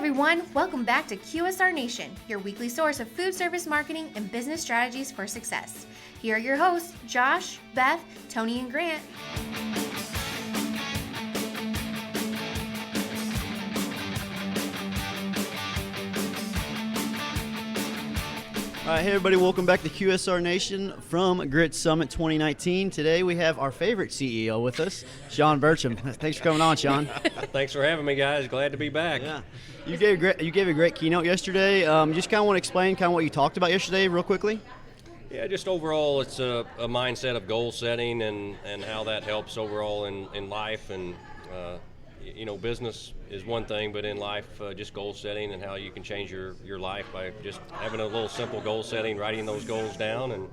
everyone, welcome back to QSR Nation, your weekly source of food service marketing and business strategies for success. Here are your hosts, Josh, Beth, Tony, and Grant. All right, hey everybody, welcome back to QSR Nation from GRITT Summit 2019. Today we have our favorite CEO with us, Shawn Burcham. Thanks for coming on, Shawn. Thanks for having me, guys. Glad to be back. Yeah, you gave a great keynote yesterday. Just kind of want to explain kind of what you talked about yesterday real quickly. Yeah, just overall, it's a mindset of goal setting and how that helps overall in life. And, business is one thing, but in life, just goal setting and how you can change your life by just having a little simple goal setting, writing those goals down, and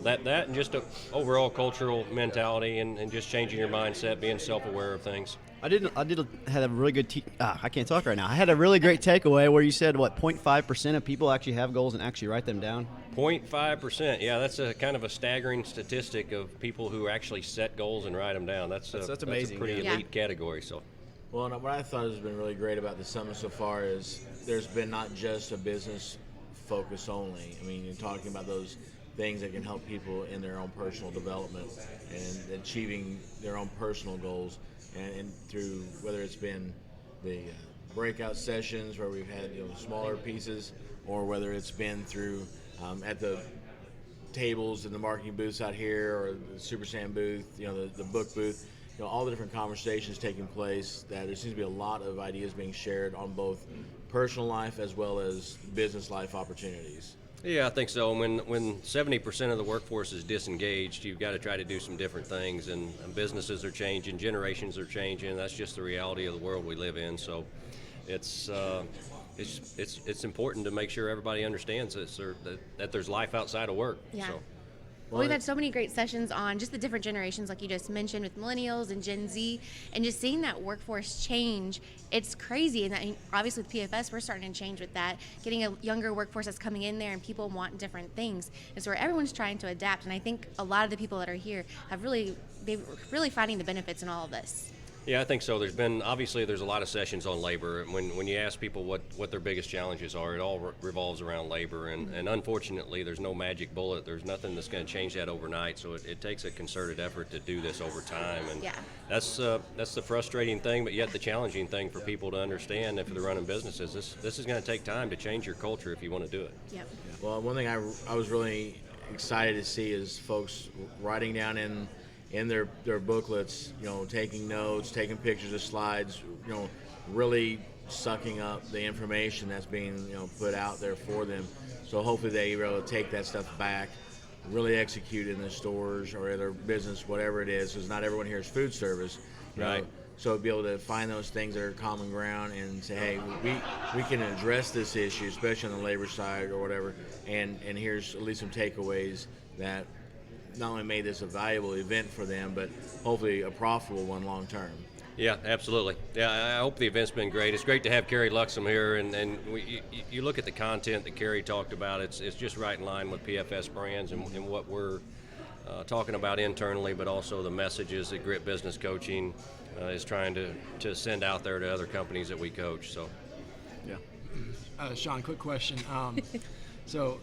that and just a overall cultural mentality and just changing your mindset, being self-aware of things. I had a really good I can't talk right now. I had a really great takeaway where you said 0.5% of people actually have goals and actually write them down. 0.5%. Yeah, that's a kind of a staggering statistic of people who actually set goals and write them down. That's amazing. That's a pretty elite category. So. Well, and what I thought has been really great about the summit so far is there's been not just a business focus only. I mean, you're talking about those things that can help people in their own personal development and achieving their own personal goals, and through whether it's been the breakout sessions where we've had smaller pieces, or whether it's been through at the tables in the marketing booths out here, or the Super Sam booth, the book booth. All the different conversations taking place, that there seems to be a lot of ideas being shared on both personal life as well as business life opportunities. Yeah, I think so. When 70% of the workforce is disengaged, you've got to try to do some different things, and businesses are changing, generations are changing. That's just the reality of the world we live in. So it's important to make sure everybody understands this, or that there's life outside of work. Yeah. So. Well, we've had so many great sessions on just the different generations, like you just mentioned, with millennials and Gen Z, and just seeing that workforce change, it's crazy. And that, obviously with PFS, we're starting to change with that, getting a younger workforce that's coming in there, and people want different things. And so everyone's trying to adapt, and I think a lot of the people that are here have they're really finding the benefits in all of this. Yeah, I think so. There's a lot of sessions on labor. When you ask people what their biggest challenges are, it all revolves around labor. And unfortunately, there's no magic bullet. There's nothing that's going to change that overnight. So it takes a concerted effort to do this over time. And that's the frustrating thing, but yet the challenging thing for people to understand if they're running businesses. This is going to take time to change your culture if you want to do it. Yep. Well, one thing I was really excited to see is folks writing down in their booklets, taking notes, taking pictures of slides, really sucking up the information that's being, put out there for them. So hopefully they are able to take that stuff back, really execute in the stores or their business, whatever it is, because not everyone here is food service. Right. So be able to find those things that are common ground and say, hey, we can address this issue, especially on the labor side or whatever, and here's at least some takeaways that not only made this a valuable event for them, but hopefully a profitable one long term. Yeah, absolutely. Yeah, I hope the event's been great. It's great to have Carrie Luxem here, and you look at the content that Carrie talked about. It's just right in line with PFSbrands and what we're talking about internally, but also the messages that Grit Business Coaching is trying to send out there to other companies that we coach. So, yeah. Shawn, quick question. So.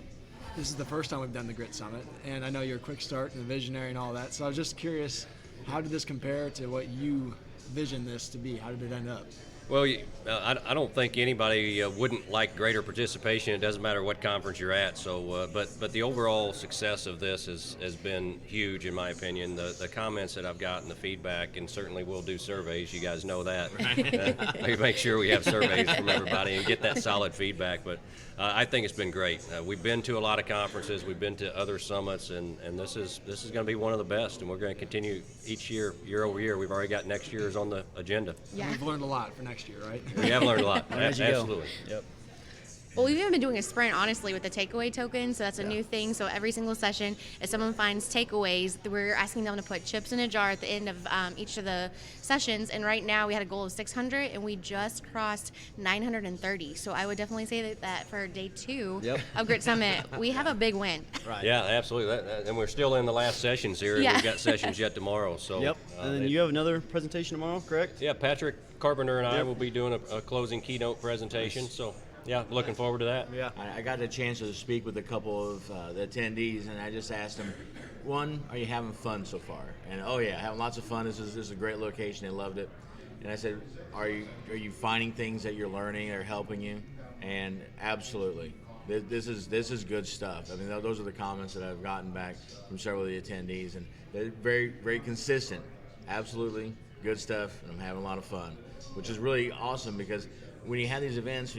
This is the first time we've done the GRITT Summit, and I know you're a quick start and a visionary and all that, so I was just curious, how did this compare to what you visioned this to be? How did it end up? Well, I don't think anybody wouldn't like greater participation. It doesn't matter what conference you're at. So, but the overall success of this has been huge, in my opinion. The comments that I've gotten, the feedback, and certainly we'll do surveys. You guys know that. We make sure we have surveys from everybody and get that solid feedback. But I think it's been great. We've been to a lot of conferences. We've been to other summits, and this is going to be one of the best. And we're going to continue each year over year. We've already got next year's on the agenda. Yeah. We've learned a lot for next year, right? We have learned a lot. As you Absolutely. Go. Yep. Well, we've even been doing a sprint, honestly, with the takeaway token. So that's a new thing. So every single session, if someone finds takeaways, we're asking them to put chips in a jar at the end of each of the sessions. And right now we had a goal of 600, and we just crossed 930. So I would definitely say that for day 2 of GRITT Summit, we have a big win. Right. Yeah, absolutely. And we're still in the last sessions here. Yeah. We've got sessions yet tomorrow. So. And then you have another presentation tomorrow, correct? Yeah, Patrick Carpenter and I will be doing a closing keynote presentation. So, yeah, looking forward to that. Yeah. I got a chance to speak with a couple of the attendees, and I just asked them, one, are you having fun so far? And oh yeah, having lots of fun. This is a great location. They loved it. And I said, are you finding things that you're learning that are helping you? And absolutely. This is good stuff. I mean, those are the comments that I've gotten back from several of the attendees, and they're very, very consistent. Absolutely good stuff, and I'm having a lot of fun, which is really awesome because when you have these events,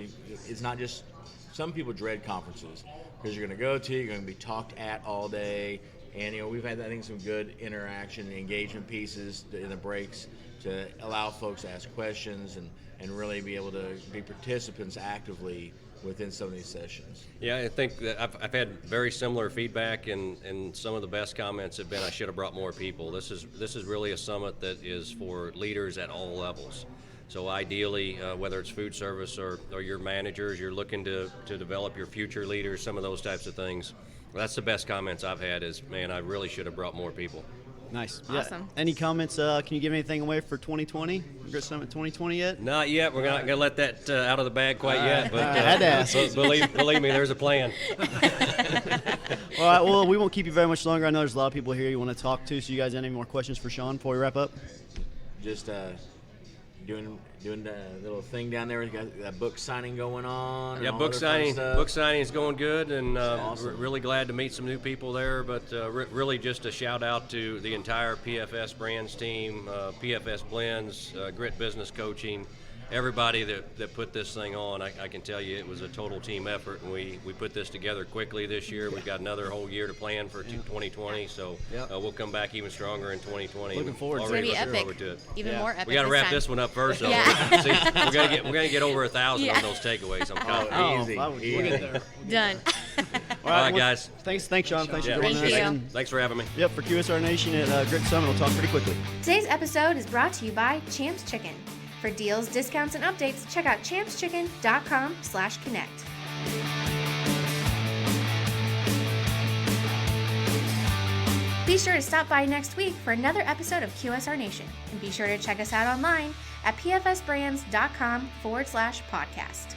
it's not just, some people dread conferences because you're going to go to, you're going to be talked at all day, and we've had, I think, some good interaction and engagement pieces in the breaks to allow folks to ask questions and really be able to be participants actively within some of these sessions. Yeah, I think that I've had very similar feedback, and some of the best comments have been, I should have brought more people. This is really a summit that is for leaders at all levels. So ideally, whether it's food service or your managers, you're looking to develop your future leaders, some of those types of things. That's the best comments I've had is, man, I really should have brought more people. Nice. Awesome. Yeah. Any comments? Can you give anything away for 2020? GRITT Summit 2020 yet? Not yet. We're not going to let that out of the bag quite yet. But I had to ask. Believe me, there's a plan. All right. Well, we won't keep you very much longer. I know there's a lot of people here you want to talk to. So you guys have any more questions for Shawn before we wrap up? Just doing the little thing down there. You got that book signing going on. Yeah, and all book that fun signing. stuff. Book signing is going good, and awesome. really glad to meet some new people there. But really, just a shout out to the entire PFSbrands team, PFS Blends, GRITT Business Coaching, everybody that put this thing on. I can tell you it was a total team effort, and we put this together quickly this year. We've got another whole year to plan for 2020, so we'll come back even stronger in 2020. Looking forward to it. Already It's gonna be looking epic. forward to it. Even more epic. We got to this wrap time. this one up first, though. Yeah. See, we're gonna get over 1,000 on those takeaways. I'm confident. Easy. I would- easy. We'll get there. Done. All right, well, guys. Thanks, Shawn. Thanks for Yeah. joining Thank us. you. And, Thanks for having me. yep, for QSR Nation at GRITT Summit, we'll talk pretty quickly. Today's episode is brought to you by Champs Chicken. For deals, discounts, and updates, check out champschicken.com/connect. Be sure to stop by next week for another episode of QSR Nation, and be sure to check us out online at pfsbrands.com/podcast.